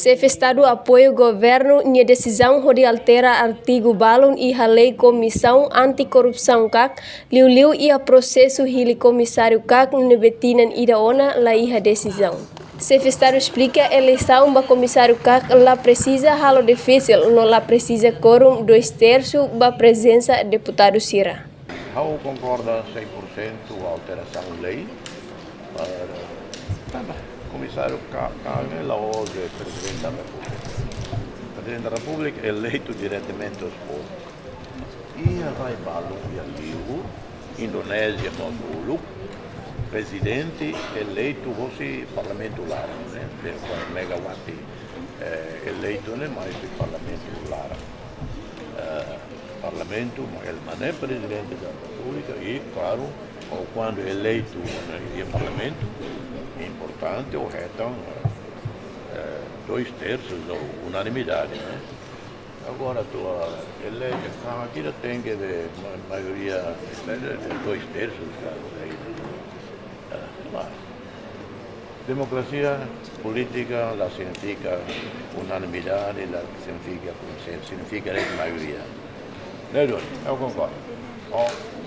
Chefe Estado apoia o governo em decisão de alterar artigo balon e a lei comissão anticorrupção CAC, liu e a processo hili comissário CAC nebetinan idaona lá e a decisão. Chefe Estado explica a eleição do comissário CAC lá precisa halo difícil, não lá precisa quórum 2/3 da presença deputado Sira. Eu concordo 100% com a alteração da lei. O comissário CAC é hoje Presidente da República. O Presidente da República é eleito diretamente aos povos. E a Raibalo e a Liu, Indonésia, Mosulu, Presidente eleito fosse Parlamento Lara, né? Com megawatt eleito não é mais do Parlamento Lara. Parlamento, ele não é Presidente da República e, claro, quando eleito no Parlamento, é importante, o retam 2/3 ou unanimidade, né? Agora, a eleição aqui tem que ter maioria de 2/3 aí. Democracia política la significa unanimidade, la significa maioria. Eu concordo.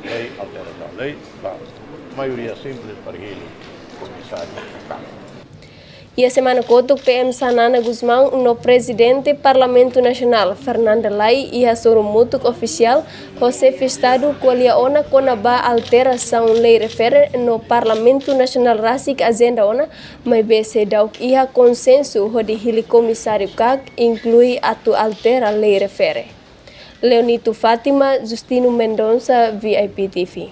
Lei, alteração, lei, maioria simples para ele, comissário. E a semana que PM Sanana Guzmão, no presidente do Parlamento Nacional, Fernanda Lai, e a Sorumutuk oficial, José Estado, Coliaona, Conaba Alterasaun lei refere no Parlamento Nacional Rasik agenda ona, mas BC Dauk e a consenso de hili comissário CAC inclui atu altera lei refere. Leonito Fátima, Justino Mendonça, VIP TV.